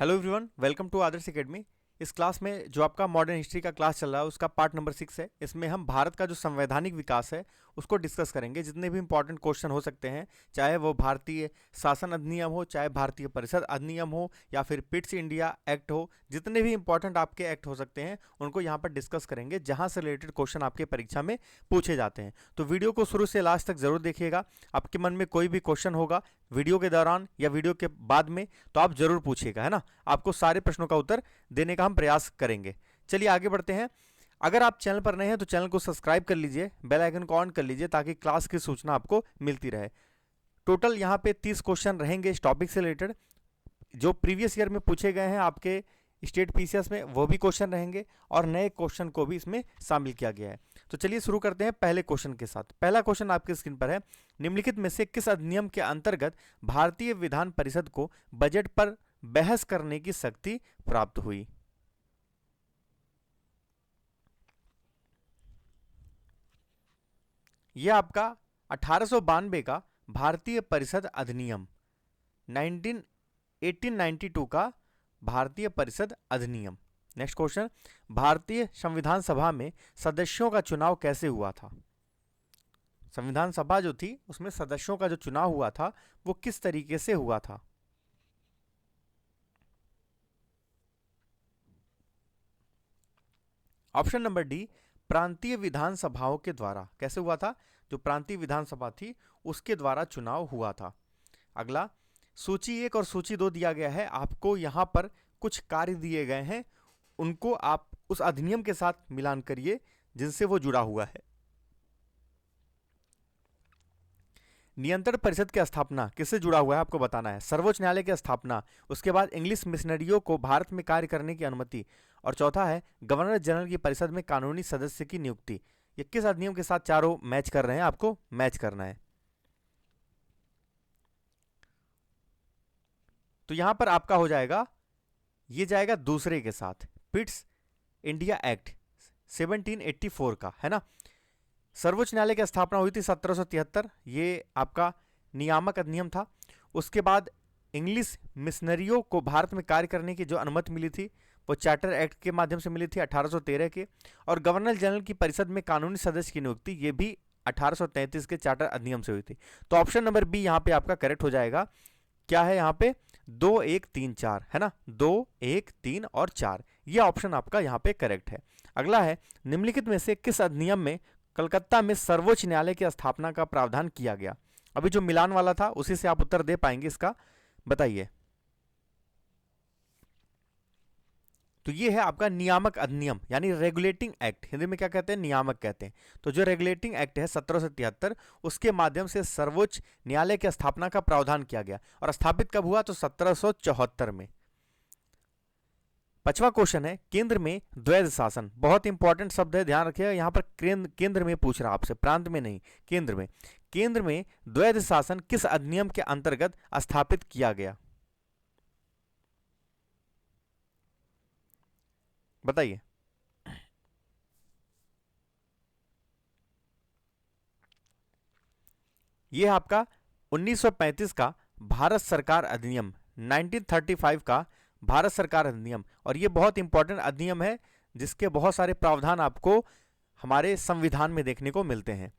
Hello everyone, welcome to Adarsh academy. इस class में जो आपका मॉडर्न हिस्ट्री का क्लास चल रहा है उसका पार्ट नंबर 6 है। इसमें हम भारत का जो संवैधानिक विकास है उसको डिस्कस करेंगे। जितने भी इंपॉर्टेंट क्वेश्चन हो सकते हैं, चाहे वो भारतीय शासन अधिनियम हो, चाहे भारतीय परिषद अधिनियम हो, या फिर पिट्स इंडिया एक्ट हो, जितने भी इंपॉर्टेंट आपके एक्ट हो सकते हैं उनको यहाँ पर डिस्कस करेंगे, जहाँ से रिलेटेड क्वेश्चन आपके परीक्षा में पूछे जाते हैं। तो वीडियो को शुरू से लास्ट तक जरूर देखिएगा। आपके मन में कोई भी क्वेश्चन होगा वीडियो के दौरान या वीडियो के बाद में तो आप जरूर पूछिएगा, है ना। आपको सारे प्रश्नों का उत्तर देने का हम प्रयास करेंगे। चलिए आगे बढ़ते हैं। अगर आप चैनल पर नए हैं तो चैनल को सब्सक्राइब कर लीजिए, बेल आइकन को ऑन कर लीजिए ताकि क्लास की सूचना आपको मिलती रहे। टोटल यहाँ पे 30 क्वेश्चन रहेंगे इस टॉपिक से रिलेटेड। जो प्रीवियस ईयर में पूछे गए हैं आपके स्टेट पीसीएस में वो भी क्वेश्चन रहेंगे और नए क्वेश्चन को भी इसमें शामिल किया गया है। तो चलिए शुरू करते हैं पहले क्वेश्चन के साथ। पहला क्वेश्चन आपके स्क्रीन पर है, निम्नलिखित में से किस अधिनियम के अंतर्गत भारतीय विधान परिषद को बजट पर बहस करने की शक्ति प्राप्त हुई? यह आपका 1892 का भारतीय परिषद अधिनियम, 1892 का भारतीय परिषद अधिनियम। नेक्स्ट क्वेश्चन, भारतीय संविधान सभा में सदस्यों का चुनाव कैसे हुआ था? संविधान सभा जो थी उसमें सदस्यों का जो चुनाव हुआ था वो किस तरीके से हुआ था? ऑप्शन नंबर डी, प्रांतीय विधानसभाओं के द्वारा। कैसे हुआ था? जो प्रांतीय विधानसभा थी उसके द्वारा चुनाव हुआ था। अगला, सूची 1 और सूची 2 दिया गया है। आपको यहां पर कुछ कार्य दिए गए हैं, उनको आप उस अधिनियम के साथ मिलान करिए जिनसे वो जुड़ा हुआ है। नियंत्रण परिषद की स्थापना किससे जुड़ा हुआ है आपको बताना है। सर्वोच्च न्यायालय की स्थापना, उसके बाद इंग्लिश मिशनरियों को भारत में कार्य करने की अनुमति, और चौथा है गवर्नर जनरल की परिषद में कानूनी सदस्य की नियुक्ति। ये किस अधिनियम के साथ चारों मैच कर रहे हैं? आपको मैच करना है। तो यहां पर आपका हो जाएगा, ये जाएगा दूसरे के साथ, पिट्स इंडिया एक्ट 1784 का, है ना। सर्वोच्च न्यायालय की स्थापना हुई थी 1773, ये आपका नियामक अधिनियम था। उसके बाद इंग्लिश मिशनरियों को भारत में कार्य करने की जो अनुमति मिली थी वो चार्टर एक्ट के माध्यम से मिली थी 1813 के। और गवर्नर जनरल की परिषद में कानूनी सदस्य की नियुक्ति ये भी 1833 के चार्टर अधिनियम से हुई थी। तो ऑप्शन नंबर बी यहाँ पे आपका करेक्ट हो जाएगा। क्या है यहाँ पे? 2, 1, 3, 4, है ना। 2, 1, 3 और 4, ये ऑप्शन आपका यहाँ पे करेक्ट है। अगला है, निम्नलिखित में से किस अधिनियम में कलकत्ता में सर्वोच्च न्यायालय की स्थापना का प्रावधान किया गया? अभी जो मिलान वाला था उसी से आप उत्तर दे पाएंगे इसका, बताइए। तो ये है आपका नियामक अधिनियम, यानी रेगुलेटिंग एक्ट। हिंदी में क्या कहते हैं? नियामक कहते हैं। तो जो रेगुलेटिंग एक्ट है 1773, उसके माध्यम से सर्वोच्च न्यायालय की स्थापना का प्रावधान किया गया। और स्थापित कब हुआ? तो 1774 में। पांचवा क्वेश्चन है, केंद्र में द्वैध शासन। बहुत इंपॉर्टेंट शब्द है, ध्यान रखिएगा। यहां पर केंद्र में पूछ रहा आपसे, प्रांत में नहीं, केंद्र में। केंद्र में द्वैध शासन किस अधिनियम के अंतर्गत स्थापित किया गया? बताइए। यह आपका 1935 का भारत सरकार अधिनियम, 1935 का भारत सरकार अधिनियम। और यह बहुत इंपॉर्टेंट अधिनियम है जिसके बहुत सारे प्रावधान आपको हमारे संविधान में देखने को मिलते हैं।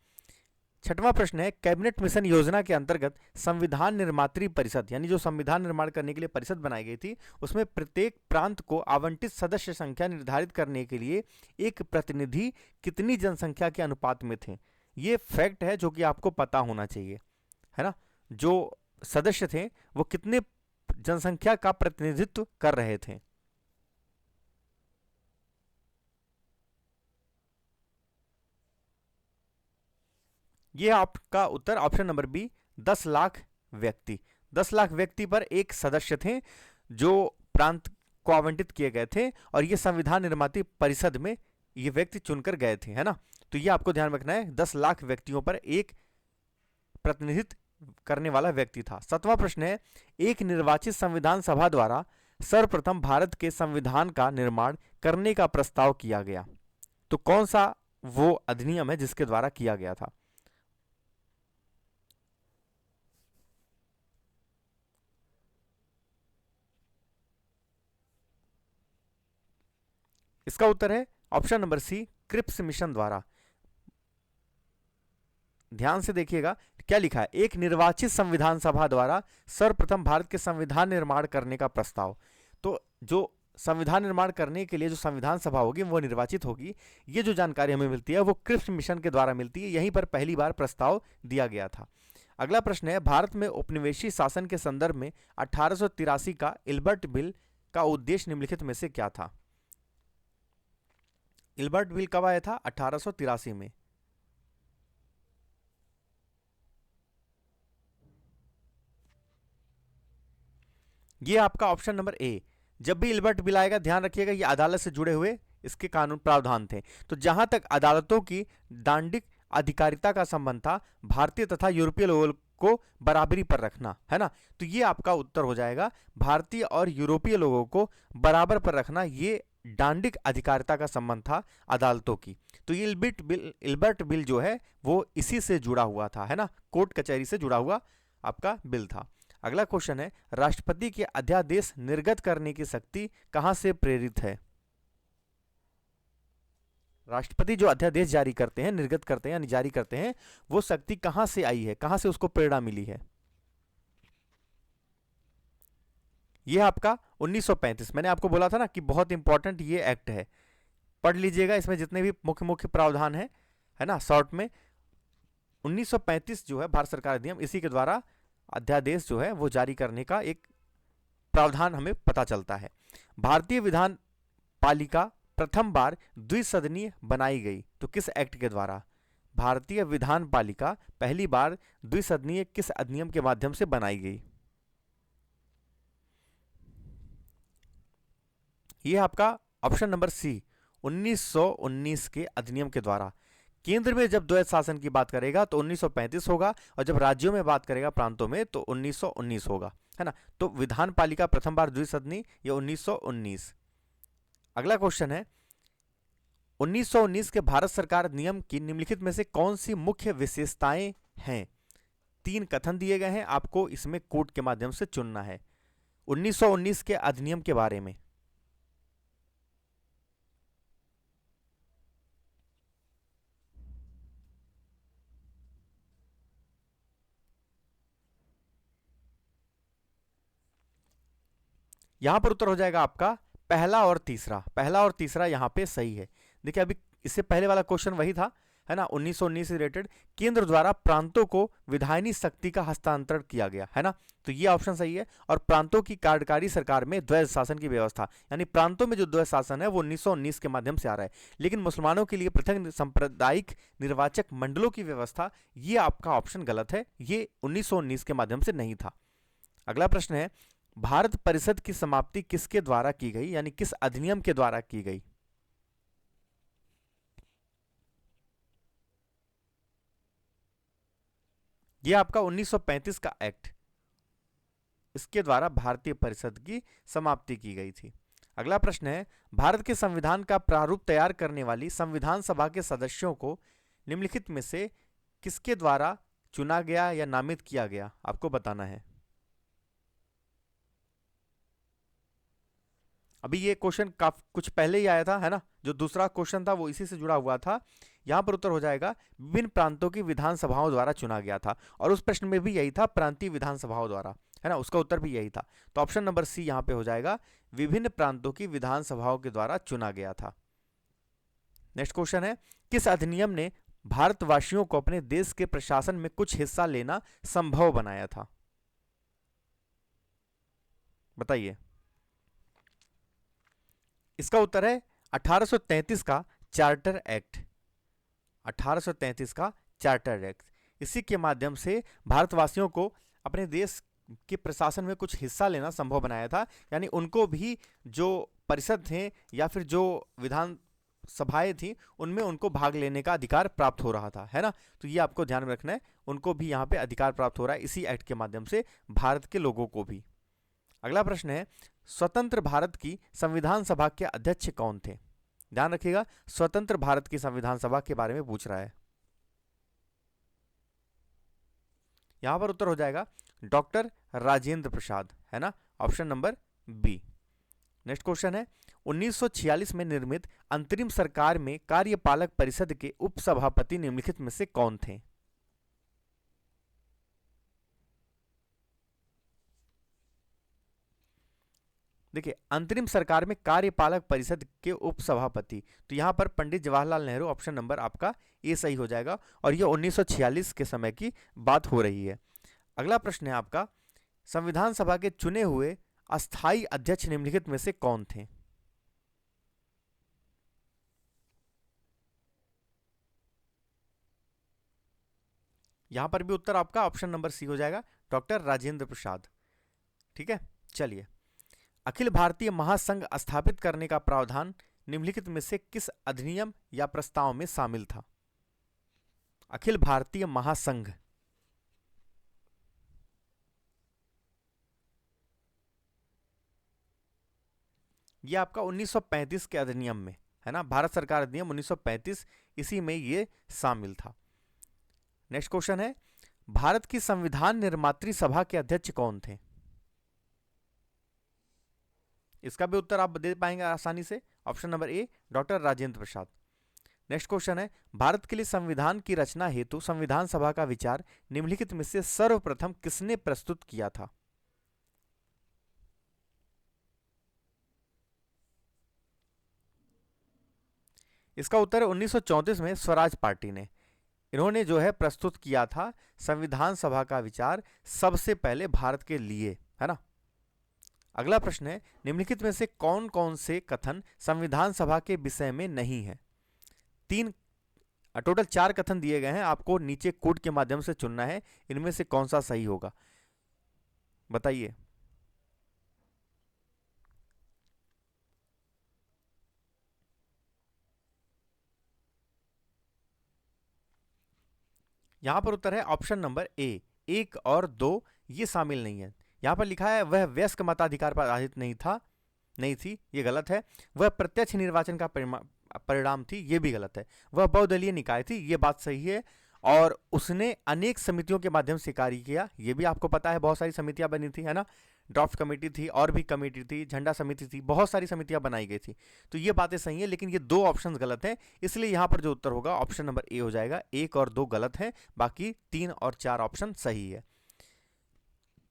छठवां प्रश्न है, कैबिनेट मिशन योजना के अंतर्गत संविधान निर्मात्री परिषद, यानी जो संविधान निर्माण करने के लिए परिषद बनाई गई थी, उसमें प्रत्येक प्रांत को आवंटित सदस्य संख्या निर्धारित करने के लिए एक प्रतिनिधि कितनी जनसंख्या के अनुपात में थे? ये फैक्ट है जो कि आपको पता होना चाहिए, है ना। जो सदस्य थे वो कितने जनसंख्या का प्रतिनिधित्व कर रहे थे? ये आपका उत्तर ऑप्शन नंबर बी, 10 लाख व्यक्ति। 10 लाख व्यक्ति पर एक सदस्य थे जो प्रांत को आवंटित किए गए थे, और ये संविधान निर्माती परिषद में ये व्यक्ति चुनकर गए थे, है ना। तो ये आपको ध्यान रखना है, 10 लाख व्यक्तियों पर एक प्रतिनिधित्व करने वाला व्यक्ति था। सातवां प्रश्न है, एक निर्वाचित संविधान सभा द्वारा सर्वप्रथम भारत के संविधान का निर्माण करने का प्रस्ताव किया गया। तो कौन सा वो अधिनियम है जिसके द्वारा किया गया था? इसका उत्तर है option number C, Cripps mission द्वारा। ध्यान से देखिएगा क्या लिखा है, एक निर्वाचित संविधान सभा द्वारा सर्वप्रथम भारत के संविधान निर्माण करने का प्रस्ताव। तो जो संविधान निर्माण करने के लिए जो संविधान सभा होगी वो निर्वाचित होगी। ये जो जानकारी हमें मिलती है वो क्रिप्स मिशन के द्वारा मिलती है, यहीं पर पहली बार प्रस्ताव दिया गया था। अगला प्रश्न है, भारत में उपनिवेशी शासन के संदर्भ में 1883 का इल्बर्ट बिल का उद्देश्य निम्नलिखित में से क्या था? इल्बर्ट बिल कब आया था? 1883 में। ये आपका ऑप्शन नंबर ए। जब भी इल्बर्ट बिल आएगा ध्यान रखिएगा ये अदालत से जुड़े हुए इसके कानून प्रावधान थे। तो जहां तक अदालतों की दांडिक अधिकारिता का संबंध था, भारतीय तथा यूरोपीय लोगों को बराबरी पर रखना, है ना, तो ये आपका उत्तर हो जाएगा। भारतीय और यूरोपीय लोगों को बराबर पर रखना, ये दांडिक अधिकारिता का संबंध था अदालतों की। तो ये इल्बर्ट बिल जो है वो इसी से जुड़ा हुआ था, है ना, कोर्ट कचहरी से जुड़ा हुआ आपका बिल था। अगला क्वेश्चन है, राष्ट्रपति के अध्यादेश निर्गत करने की शक्ति कहां से प्रेरित है? राष्ट्रपति जो अध्यादेश जारी करते हैं, निर्गत करते हैं यानी जारी करते हैं, वो शक्ति कहां से आई है, कहां से उसको प्रेरणा मिली है? ये आपका 1935। मैंने आपको बोला था ना कि बहुत इंपॉर्टेंट ये एक्ट है, पढ़ लीजिएगा, इसमें जितने भी मुख्य मुख्य प्रावधान है ना, शॉर्ट में 1935 जो है भारत सरकार अधिनियम, इसी के द्वारा अध्यादेश जो है वो जारी करने का एक प्रावधान हमें पता चलता है। भारतीय विधान पालिका प्रथम बार द्विसदनीय बनाई गई तो किस एक्ट के द्वारा? भारतीय विधान पालिका पहली बार द्विसदनीय किस अधिनियम के माध्यम से बनाई गई? यह आपका ऑप्शन नंबर सी, 1919 के अधिनियम के द्वारा। केंद्र में जब द्वैध शासन की बात करेगा तो 1935 होगा, और जब राज्यों में बात करेगा प्रांतों में तो 1919 होगा, है ना। तो विधान पालिका प्रथम बार द्विसदनी ये 1919। अगला क्वेश्चन है, 1919 के भारत सरकार नियम की निम्नलिखित में से कौन सी मुख्य विशेषताएं हैं? 3 कथन दिए गए हैं, आपको इसमें कोड के माध्यम से चुनना है 1919 के अधिनियम के बारे में। यहां पर उत्तर हो जाएगा आपका पहला और तीसरा। पहला और तीसरा यहां पे सही है। देखिए अभी इससे पहले वाला क्वेश्चन वही था, है ना, 1919 से रिलेटेड, केंद्र द्वारा प्रांतों को विधायनी शक्ति का हस्तांतरण किया गया, है ना, तो ये ऑप्शन सही है। और प्रांतों की कार्यकारी सरकार में द्वैध शासन की व्यवस्था, यानी प्रांतों में जो द्वैध शासन है वो 1919 के माध्यम से आ रहा है। लेकिन मुसलमानों के लिए पृथक सांप्रदायिक निर्वाचक मंडलों की व्यवस्था, ये आपका ऑप्शन गलत है, ये 1919 के माध्यम से नहीं था। अगला प्रश्न है, भारत परिषद की समाप्ति किसके द्वारा की गई, यानी किस अधिनियम के द्वारा की गई? यह आपका 1935 का एक्ट, इसके द्वारा भारतीय परिषद की समाप्ति की गई थी। अगला प्रश्न है, भारत के संविधान का प्रारूप तैयार करने वाली संविधान सभा के सदस्यों को निम्नलिखित में से किसके द्वारा चुना गया या नामित किया गया? आपको बताना है। अभी ये क्वेश्चन कुछ पहले ही आया था, है ना, जो दूसरा क्वेश्चन था वो इसी से जुड़ा हुआ था। यहां पर उत्तर हो जाएगा विभिन्न प्रांतों की विधानसभाओं द्वारा चुना गया था, और उस प्रश्न में भी यही था, प्रांतीय विधानसभाओं द्वारा, है ना, उसका उत्तर भी यही था। तो ऑप्शन नंबर सी यहां पे हो जाएगा, विभिन्न प्रांतों की विधानसभाओं के द्वारा चुना गया था। नेक्स्ट क्वेश्चन है, किस अधिनियम ने भारतवासियों को अपने देश के प्रशासन में कुछ हिस्सा लेना संभव बनाया था? बताइए। इसका उत्तर है 1833 का चार्टर एक्ट। 1833 का चार्टर एक्ट, इसी के माध्यम से भारतवासियों को अपने देश के प्रशासन में कुछ हिस्सा लेना संभव बनाया था, यानी उनको भी जो परिषद थे या फिर जो विधान सभाएं थी उनमें उनको भाग लेने का अधिकार प्राप्त हो रहा था, है ना। तो ये आपको ध्यान में रखना है, उनको भी यहाँ पे अधिकार प्राप्त हो रहा है इसी एक्ट के माध्यम से, भारत के लोगों को भी। अगला प्रश्न है, स्वतंत्र भारत की संविधान सभा के अध्यक्ष कौन थे? ध्यान रखिएगा, स्वतंत्र भारत की संविधान सभा के बारे में पूछ रहा है। यहां पर उत्तर हो जाएगा डॉक्टर राजेंद्र प्रसाद, है ना, option number B. Next question है, 1946 में निर्मित अंतरिम सरकार में कार्यपालक परिषद के उपसभापति निम्नलिखित में से कौन थे? देखिए, अंतरिम सरकार में कार्यपालक परिषद के उपसभापति, तो यहां पर पंडित जवाहरलाल नेहरू, ऑप्शन नंबर आपका ए सही हो जाएगा। और ये 1946 के समय की बात हो रही है। अगला प्रश्न है आपका, संविधान सभा के चुने हुए अस्थाई अध्यक्ष निम्नलिखित में से कौन थे? यहां पर भी उत्तर आपका ऑप्शन नंबर सी हो जाएगा, डॉक्टर राजेंद्र प्रसाद। ठीक है, चलिए। अखिल भारतीय महासंघ स्थापित करने का प्रावधान निम्नलिखित में से किस अधिनियम या प्रस्ताव में शामिल था? अखिल भारतीय महासंघ, ये आपका 1935 के अधिनियम में है ना, भारत सरकार अधिनियम 1935, इसी में ये शामिल था। नेक्स्ट क्वेश्चन है, भारत की संविधान निर्मात्री सभा के अध्यक्ष कौन थे? इसका भी उत्तर आप दे पाएंगे आसानी से, option number A, doctor Rajendra Prasad. Next question है, भारत के लिए संविधान की रचना हेतु संविधान सभा का विचार निम्नलिखित में से सर्वप्रथम किसने प्रस्तुत किया था? इसका उत्तर है 1934 में स्वराज पार्टी ने, इन्होंने जो है प्रस्तुत किया था संविधान सभा का विचार सबसे पहले भारत के लिए, है ना। अगला प्रश्न है, निम्नलिखित में से कौन कौन से कथन संविधान सभा के विषय में नहीं है? टोटल 4 कथन दिए गए हैं, आपको नीचे कोड के माध्यम से चुनना है, इनमें से कौन सा सही होगा, बताइए। यहां पर उत्तर है ऑप्शन नंबर ए, 1 और 2 ये शामिल नहीं है। यहां पर लिखा है वह वयस्क मताधिकार पर आधारित नहीं थी, ये गलत है। वह प्रत्यक्ष निर्वाचन का परिणाम थी, ये भी गलत है। वह बहुदलीय निकाय थी, ये बात सही है। और उसने अनेक समितियों के माध्यम से कार्य किया, ये भी आपको पता है, बहुत सारी समितियां बनी थी, है ना। ड्राफ्ट कमेटी थी, और भी कमेटी थी, झंडा समिति थी, बहुत सारी समितियां बनाई गई थी। तो ये बातें सही है, लेकिन ये 2 ऑप्शन गलत हैं, इसलिए यहां पर जो उत्तर होगा ऑप्शन नंबर ए हो जाएगा। 1 और 2 गलत है, बाकी 3 और 4 ऑप्शन सही है।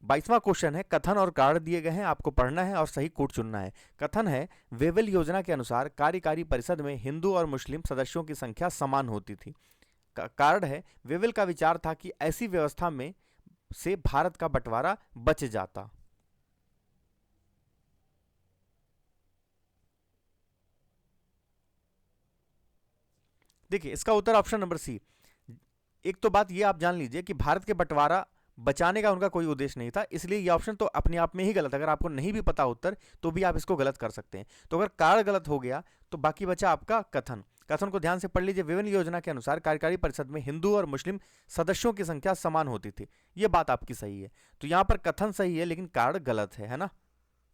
22वां क्वेश्चन है, कथन और कारण दिए गए हैं, आपको पढ़ना है और सही कोड चुनना है। कथन है, वेवेल योजना के अनुसार कार्यकारी परिषद में हिंदू और मुस्लिम सदस्यों की संख्या समान होती थी। कारण है, वेवेल का विचार था कि ऐसी व्यवस्था में से भारत का बंटवारा बच जाता। देखिए, इसका उत्तर ऑप्शन नंबर सी। एक तो बात ये आप जान लीजिए कि भारत के बंटवारा बचाने का उनका कोई उद्देश्य नहीं था, इसलिए ये ऑप्शन तो अपने आप में ही गलत है। अगर आपको नहीं भी पता उत्तर, तो भी आप इसको गलत कर सकते हैं। तो अगर कारण गलत हो गया, तो बाकी बचा आपका कथन। कथन को ध्यान से पढ़ लीजिए, विभिन्न योजना के अनुसार कार्यकारी परिषद में हिंदू और मुस्लिम सदस्यों की संख्या समान होती थी, ये बात आपकी सही है। तो यहां पर कथन सही है, लेकिन कारण गलत है ना,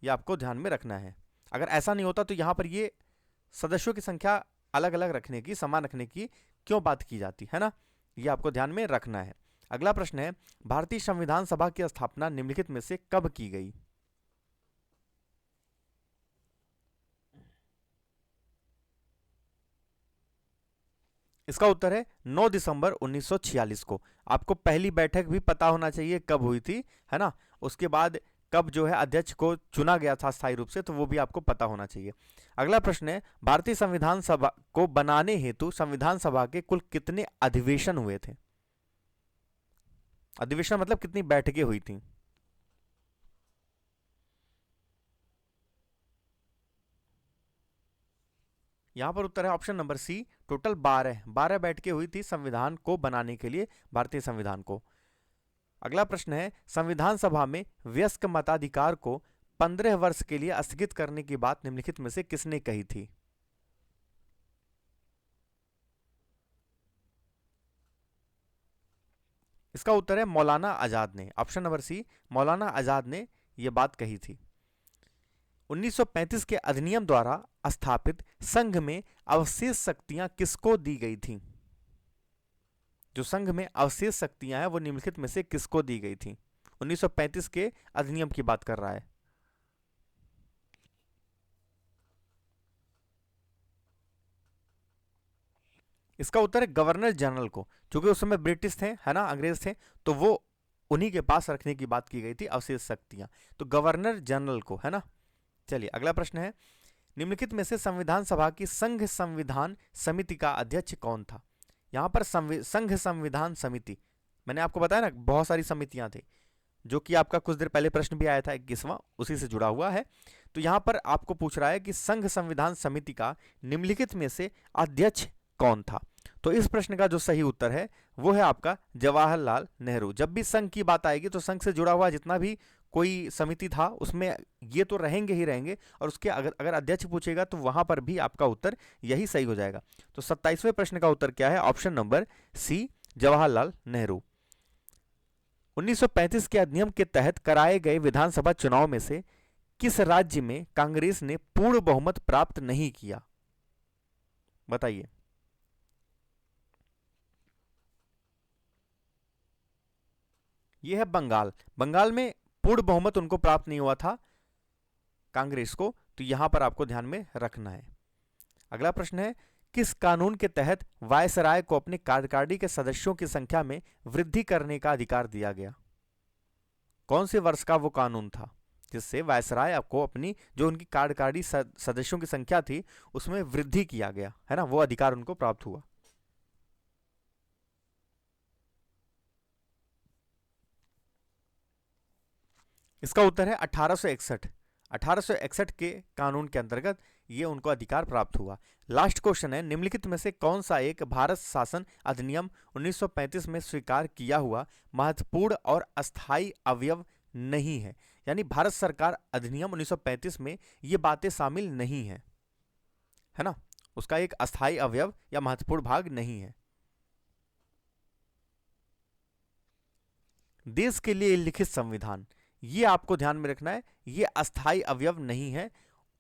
ये आपको ध्यान में रखना है। अगर ऐसा नहीं होता तो यहां पर ये सदस्यों की संख्या अलग अलग रखने की, समान रखने की क्यों बात की जाती है ना, ये आपको ध्यान में रखना है। अगला प्रश्न है, भारतीय संविधान सभा की स्थापना निम्नलिखित में से कब की गई? इसका उत्तर है 9 दिसंबर 1946 को। आपको पहली बैठक भी पता होना चाहिए कब हुई थी, है ना। उसके बाद कब जो है अध्यक्ष को चुना गया था स्थायी रूप से, तो वो भी आपको पता होना चाहिए। अगला प्रश्न है, भारतीय संविधान सभा को बनाने हेतु संविधान सभा के कुल कितने अधिवेशन हुए थे? अधिवेशन मतलब कितनी बैठकें हुई थी? यहां पर उत्तर है ऑप्शन नंबर सी, टोटल 12 बैठकें हुई थी संविधान को बनाने के लिए, भारतीय संविधान को। अगला प्रश्न है, संविधान सभा में वयस्क मताधिकार को 15 वर्ष के लिए स्थगित करने की बात निम्नलिखित में से किसने कही थी? इसका उत्तर है मौलाना आजाद ने, ऑप्शन नंबर सी, मौलाना आजाद ने यह बात कही थी। 1935 के अधिनियम द्वारा स्थापित संघ में अवशेष शक्तियां किसको दी गई थी? जो संघ में अवशेष शक्तियां हैं वो निम्नलिखित में से किसको दी गई थी? 1935 के अधिनियम की बात कर रहा है। इसका उत्तर है गवर्नर जनरल को, क्योंकि उस समय ब्रिटिश थे, है ना, अंग्रेज थे, तो वो उन्हीं के पास रखने की बात की गई थी अवशेष शक्तियां, तो गवर्नर जनरल को, है ना। चलिए अगला प्रश्न है, निम्नलिखित में से संविधान सभा की संघ संविधान समिति का अध्यक्ष कौन था। यहां पर संघ संविधान समिति, मैंने आपको बताया ना बहुत सारी समितियां थी, जो कि आपका कुछ देर पहले प्रश्न भी आया था 21वां, उसी से जुड़ा हुआ है। तो यहां पर आपको पूछ रहा है कि संघ संविधान समिति का निम्नलिखित में से अध्यक्ष कौन था। तो इस प्रश्न का जो सही उत्तर है वो है आपका जवाहरलाल नेहरू। जब भी संघ की बात आएगी तो संघ से जुड़ा हुआ जितना भी कोई समिति था उसमें ये तो रहेंगे ही रहेंगे, और उसके अगर अध्यक्ष पूछेगा तो वहां पर भी आपका उत्तर यही सही हो जाएगा। तो 27वें प्रश्न का उत्तर क्या है, option number C, Jawaharlal Nehru. 1935 के अधिनियम के तहत कराए गए विधानसभा चुनाव में से किस राज्य में कांग्रेस ने पूर्ण बहुमत प्राप्त नहीं किया, बताइए। यह है बंगाल। बंगाल में पूर्ण बहुमत उनको प्राप्त नहीं हुआ था कांग्रेस को, तो यहां पर आपको ध्यान में रखना है। अगला प्रश्न है, किस कानून के तहत वायसराय को अपने कार्यकारिणी के सदस्यों की संख्या में वृद्धि करने का अधिकार दिया गया। कौन से वर्ष का वो कानून था जिससे वायसराय आपको अपनी जो उनकी कार्यकारिणी सदस्यों की संख्या थी उसमें वृद्धि किया गया, है ना, वो अधिकार उनको प्राप्त हुआ। इसका उत्तर है 1861। 1861 के कानून के अंतर्गत ये उनको अधिकार प्राप्त हुआ। लास्ट क्वेश्चन है, निम्नलिखित में से कौन सा एक भारत शासन अधिनियम 1935 में स्वीकार किया हुआ महत्वपूर्ण और अस्थायी अवयव नहीं है। यानी भारत सरकार अधिनियम 1935 में ये बातें शामिल नहीं है, है ना, उसका एक अस्थायी अवयव या महत्वपूर्ण भाग नहीं है। देश के लिए लिखित संविधान, ये आपको ध्यान में रखना है, ये अस्थायी अवयव नहीं है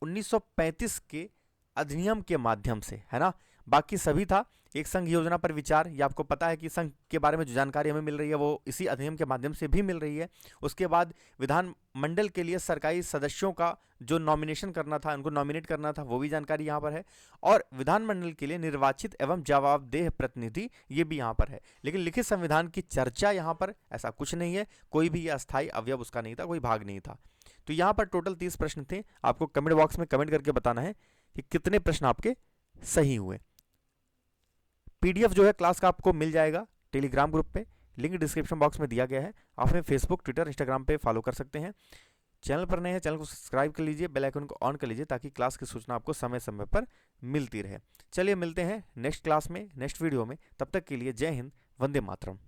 1935 के अधिनियम के माध्यम से, है ना। बाकी सभी था एक संघ योजना पर विचार, ये आपको पता है कि संघ के बारे में जो जानकारी हमें मिल रही है वो इसी अधिनियम के माध्यम से भी मिल रही है। उसके बाद विधान मंडल के लिए सरकारी सदस्यों का जो नॉमिनेशन करना था, उनको नॉमिनेट करना था, वो भी जानकारी यहाँ पर है। और विधानमंडल के लिए निर्वाचित एवं जवाबदेह प्रतिनिधि, ये भी यहाँ पर है। लेकिन लिखित संविधान की चर्चा यहाँ पर ऐसा कुछ नहीं है, कोई भी अस्थायी अवयव उसका नहीं था, कोई भाग नहीं था। तो यहाँ पर टोटल 30 प्रश्न थे। आपको कमेंट बॉक्स में कमेंट करके बताना है कि कितने प्रश्न आपके सही हुए। पीडीएफ जो है क्लास का आपको मिल जाएगा टेलीग्राम ग्रुप पे, लिंक डिस्क्रिप्शन बॉक्स में दिया गया है। आप हमें फेसबुक, ट्विटर, इंस्टाग्राम पे फॉलो कर सकते हैं। चैनल पर नए हैं, चैनल को सब्सक्राइब कर लीजिए, बेल आइकन को ऑन कर लीजिए ताकि क्लास की सूचना आपको समय समय पर मिलती रहे। चलिए मिलते हैं नेक्स्ट क्लास में, नेक्स्ट वीडियो में। तब तक के लिए जय हिंद, वंदे मातरम।